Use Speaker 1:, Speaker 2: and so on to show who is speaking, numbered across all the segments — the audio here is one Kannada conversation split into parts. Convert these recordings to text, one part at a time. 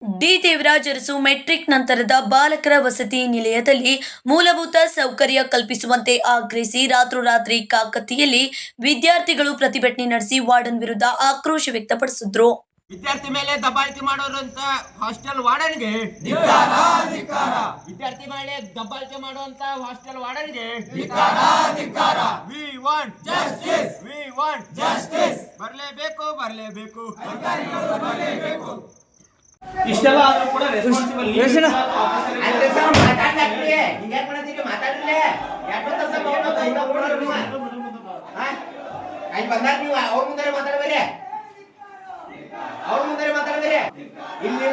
Speaker 1: ಡಿ ದೇವರಾಜ್ ಅರಸು ಮೆಟ್ರಿಕ್ ನಂತರದ ಬಾಲಕರ ವಸತಿ ನಿಲಯದಲ್ಲಿ ಮೂಲಭೂತ ಸೌಕರ್ಯ ಕಲ್ಪಿಸುವಂತೆ ಆಗ್ರಹಿಸಿ ರಾತ್ರೋರಾತ್ರಿ ಕಾಕತಿಯಲ್ಲಿ ವಿದ್ಯಾರ್ಥಿಗಳು ಪ್ರತಿಭಟನೆ ನಡೆಸಿ ವಾರ್ಡನ್ ವಿರುದ್ಧ ಆಕ್ರೋಶ ವ್ಯಕ್ತಪಡಿಸಿದ್ರು.
Speaker 2: ವಿದ್ಯಾರ್ಥಿ ಮೇಲೆ ದಬ್ಬಾಳಿಕೆ ಮಾಡೋರಂತ ಹಾಸ್ಟೆಲ್ ವಾರ್ಡನ್ಗೆ ವಿದ್ಯಾರ್ಥಿ ಮೇಲೆ ದಬ್ಬಾಳಿಕೆ ಮಾಡುವಂತ ಹಾಸ್ಟೆಲ್ ವಾರ್ಡನ್ಗೆ ವಿ ವಾಂಟ್ ಜಸ್ಟಿಸ್ ಬರಲೇಬೇಕು
Speaker 3: ಇಷ್ಟೆಲ್ಲ ಆದ್ರೂ ಕೂಡ ರೆಸ್ಪಾನ್ಸಿಬಲ್
Speaker 2: ಅವ್ರ ಮುಂದೆ ಮಾತಾಡಬೇರೆ. ಇಲ್ಲಿ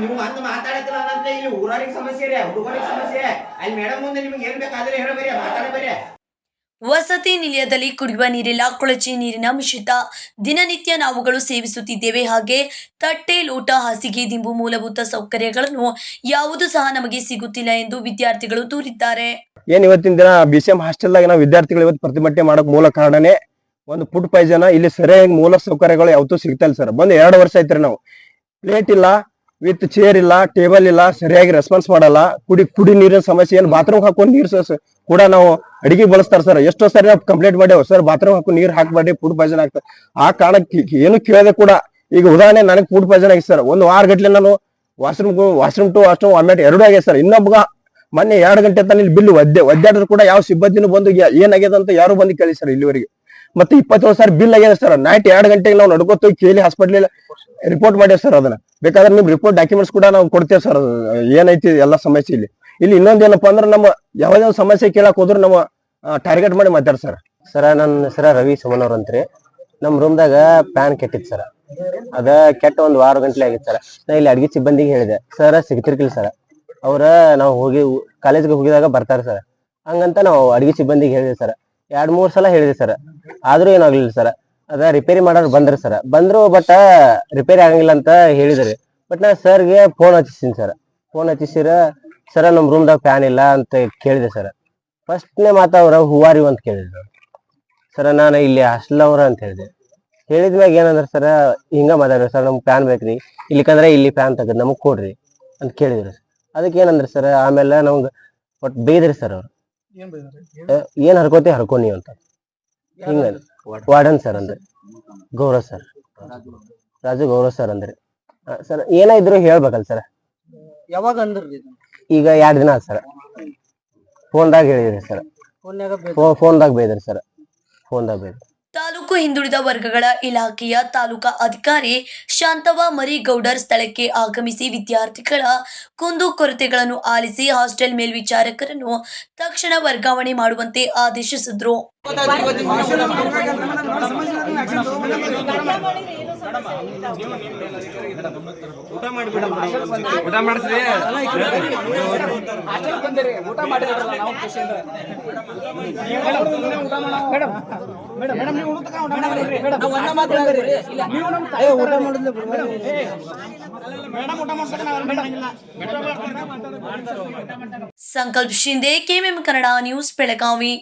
Speaker 2: ನೀವು ಅಂದು ಮಾತಾಡತ್ತಿಲ್ಲ ಅಂದ್ರೆ ಇಲ್ಲಿ ಊರವರಿಗೆ ಸಮಸ್ಯೆ ರೀ, ಹುಡುಗರಿಗೆ ಸಮಸ್ಯೆ. ಅಲ್ಲಿ ಮೇಡಮ್ ಮುಂದೆ ನಿಮ್ಗೆ ಏನ್ ಬೇಕಾದ್ರೆ ಹೇಳಬೇರೆ, ಮಾತಾಡಬೇರೆ.
Speaker 1: ವಸತಿ ನಿಲಯದಲ್ಲಿ ಕುಡಿಯುವ ನೀರಿಲ್ಲ, ಕೊಳಚೆ ನೀರಿನ ಮಿಶ್ರಿತ. ದಿನನಿತ್ಯ ನಾವುಗಳು ಸೇವಿಸುತ್ತಿದ್ದೇವೆ. ಹಾಗೆ ತಟ್ಟೆ, ಲೋಟ, ಹಾಸಿಗೆ, ದಿಂಬು ಮೂಲಭೂತ ಸೌಕರ್ಯಗಳನ್ನು ಯಾವುದು ಸಹ ನಮಗೆ ಸಿಗುತ್ತಿಲ್ಲ ಎಂದು ವಿದ್ಯಾರ್ಥಿಗಳು ದೂರಿದ್ದಾರೆ.
Speaker 4: ಏನ್ ಇವತ್ತಿನ ದಿನ BCM ಹಾಸ್ಟೆಲ್ದಾಗ ನಾವು ವಿದ್ಯಾರ್ಥಿಗಳು ಇವತ್ತು ಪ್ರತಿಭಟನೆ ಮಾಡಕ್ ಮೂಲ ಕಾರಣನೇ ಒಂದು ಫುಡ್ ಪಾಯ್ಸನ್. ಇಲ್ಲಿ ಸರಿಯಾಗಿ ಮೂಲ ಸೌಕರ್ಯಗಳು ಯಾವತ್ತೂ ಸಿಗ್ತಾ ಇಲ್ಲ ಸರ್. ಬಂದು 2 ವರ್ಷ ಆಯ್ತ್ರಿ. ನಾವು ಪ್ಲೇಟ್ ಇಲ್ಲ, ವಿತ್ ಚೇರ್ ಇಲ್ಲ, ಟೇಬಲ್ ಇಲ್ಲ, ಸರಿಯಾಗಿ ರೆಸ್ಪಾನ್ಸ್ ಮಾಡಲ್ಲ. ಕುಡಿ ನೀರಿನ ಸಮಸ್ಯೆ, ಏನು ಬಾತ್ರೂಮ್ ಹಾಕೊಂಡು ನೀರು ಕೂಡ ನಾವು ಅಡಿಗೆ ಬಳಸ್ತಾರ ಸರ್. ಎಷ್ಟೋ ಸರಿ ನಾವು ಕಂಪ್ಲೇಂಟ್ ಮಾಡ್ಯಾವ ಸರ್, ಬಾತ್ರೂಮ್ ಹಾಕೊಂಡು ನೀರು ಹಾಕಬೇಡಿ, ಫುಡ್ ಪಾಯ್ಸನ್ ಆಗ್ತದೆ. ಆ ಕಾರಣಕ್ಕೆ ಏನು ಕೇಳದೆ ಕೂಡ ಈಗ ಉದಾಹರಣೆ ನನಗೆ ಫುಡ್ ಪಾಯ್ಸನ್ ಆಗಿದೆ ಸರ್. 1 ವಾರ ಗಟ್ಲೆ ನಾನು ವಾಶ್ರೂಮ್ ಟು ವಾಮಿಟ್ 2 ಆಗಿದೆ ಸರ್. ಇನ್ನೊಬ್ಬ ಮೊನ್ನೆ 2 ಗಂಟೆ ತನ ಇಲ್ಲಿ ಬಿಲ್ ಒದ್ದಾಡಿದ್ರು ಕೂಡ ಯಾವ ಸಿಬ್ಬಂದಿನೂ ಬಂದು ಏನಾಗ್ಯದ ಅಂತ ಯಾರು ಬಂದು ಕೇಳಿ ಸರ್ ಇಲ್ಲಿವರೆಗೆ. ಮತ್ತೆ 27 ಸಾವಿರ ಬಿಲ್ ಆಗ್ಯದ ಸರ್. ನೈಟ್ 2 ಗಂಟೆಗೆ ನಾವು ನಡ್ಕೋತೀವಿ, ಕೇಳಿ ಹಾಸ್ಪಿಟಲ್ ರಿಪೋರ್ಟ್ ಮಾಡ್ಯಾವ ಸರ್. ಅದನ್ನ ಬೇಕಾದ್ರೆ ನಿಮ್ ರಿಪೋರ್ಟ್ ಡಾಕ್ಯುಮೆಂಟ್ಸ್ ಕೂಡ ನಾವು ಕೊಡ್ತೇವೆ ಸರ್. ಏನೈತಿ ಎಲ್ಲ ಸಮಸ್ಯೆ ಇಲ್ಲಿ ಇನ್ನೊಂದೇನಪ್ಪಾ ಅಂದ್ರೆ ನಮ್ಮ ಯಾವುದೇ ಒಂದು ಸಮಸ್ಯೆ ಕೇಳಕ್ ಹೋದ್ರು ನಮ್ಮ ಟಾರ್ಗೆಟ್ ಮಾಡಿ ಮಾತಾಡ ಸರ್.
Speaker 5: ನನ್ನ ಹೆಸರ ರವಿ ಸುಮನ್ ಅಂತ್ರಿ. ನಮ್ ರೂಮ್ದಾಗ ಪ್ಯಾನ್ ಕೆಟ್ಟಿತ್ತು ಸರ್. ಅದ ಕೆಟ್ಟ 1 ವಾರ ಗಂಟ್ಲೆ ಆಗಿತ್ತು ಸರ್. ನಾ ಇಲ್ಲಿ ಅಡ್ಗೆ ಸಿಬ್ಬಂದಿಗೆ ಹೇಳಿದೆ ಸರ್, ಸಿಗ್ತಿರ್ಕಿಲ್ಲ ಸರ್. ಅವ್ರ ನಾವು ಹೋಗಿ ಕಾಲೇಜ್ಗೆ ಹೋಗಿದಾಗ ಬರ್ತಾರೆ ಸರ್. ಹಂಗಂತ ನಾವು ಅಡ್ಗೆ ಸಿಬ್ಬಂದಿಗೆ ಹೇಳಿದೆ ಸರ್. 2-3 ಸಲ ಹೇಳಿದೆ ಸರ್, ಆದ್ರೂ ಏನಾಗ್ಲಿಲ್ಲ ಸರ್. ಅದ ರಿಪೇರಿ ಮಾಡೋರು ಬಂದ್ರಿ ಸರ್. ಬಂದ್ರು ಬಟ್ ರಿಪೇರಿ ಆಗಂಗಿಲ್ಲ ಅಂತ ಹೇಳಿದ್ರಿ. ಬಟ್ ನಾ ಸರ್ಗೆ ಫೋನ್ ಹಚ್ಚಿಸ್ತೀನಿ ಸರ್. ಫೋನ್ ಹಚ್ಚಿಸಿರ ಸರ ನಮ್ ರೂಮ್ದಾಗ ಫ್ಯಾನ್ ಇಲ್ಲ ಅಂತ ಕೇಳಿದೆ ಸರ್. ಫಸ್ಟ್ನೇ ಮಾತಾವ್ರ ಹೂವಾರಿ ಅಂತ ಕೇಳಿದ್ರು ಸರ್. ನಾನು ಇಲ್ಲಿ ಹಾಸ್ಟೆಲ್ ಅವ್ರ ಅಂತ ಹೇಳಿದೆ. ಹೇಳಿದ್ಮ್ಯಾಗ ಏನಂದ್ರೆ ಸರ್, ಹಿಂಗ ಮಾತಾಡ್ರಿ ಸರ್, ನಮ್ಗೆ ಫ್ಯಾನ್ ಬೇಕ್ರಿ, ಇಲ್ಲಿಕಂದ್ರೆ ಇಲ್ಲಿ ಫ್ಯಾನ್ ತೆಗೆದು ನಮಗ್ ಕೊಡ್ರಿ ಅಂತ ಕೇಳಿದ್ರು. ಅದಕ್ಕೆ ಏನಂದ್ರಿ ಸರ್, ಆಮೇಲೆ ನಮ್ಗೆ ಒಟ್ಟು ಬೈದ್ರಿ ಸರ್. ಅವ್ರು ಏನ್ ಹರ್ಕೋತಿ ಹರ್ಕೋನಿ ಅಂತ ಹಿಂಗ ವಾರ್ಡನ್ ಸರ್ ಅಂದ್ರೆ ಗೌರವ್ ಸರ್, ರಾಜು ಗೌರವ್ ಸರ್ ಅಂದ್ರೆ ಸರ್. ಏನಾದ್ರು ಹೇಳ್ಬೇಕಲ್ಲ ಸರ್.
Speaker 3: ಯಾವಾಗ ಅಂದ್ರಿ?
Speaker 5: ಈಗ 2 ದಿನ ಆಯ್ತು ಸರ್. ಫೋನ್ದಾಗ ಹೇಳಿದ್ರಿ ಸರ್. ಫೋನ್ದಾಗ ಬೈದ್ರಿ ಸರ್. ಫೋನ್ದಾಗ ಬೈದ್ರಿ.
Speaker 1: ತಾಲೂಕು ಹಿಂದುಳಿದ ವರ್ಗಗಳ ಇಲಾಖೆಯ ತಾಲೂಕಾ ಅಧಿಕಾರಿ ಶಾಂತವ್ವ ಮರಿಗೌಡರ್ ಸ್ಥಳಕ್ಕೆ ಆಗಮಿಸಿ ವಿದ್ಯಾರ್ಥಿಗಳ ಕುಂದುಕೊರತೆಗಳನ್ನು ಆಲಿಸಿ ಹಾಸ್ಟೆಲ್ ಮೇಲ್ವಿಚಾರಕರನ್ನು ತಕ್ಷಣ ವರ್ಗಾವಣೆ ಮಾಡುವಂತೆ ಆದೇಶಿಸಿದ್ರು. ಸಂಕಲ್ಪ ಶಿಂದೆ, KMM ಕನ್ನಡ ನ್ಯೂಸ್, ಬೆಳಗಾವಿ.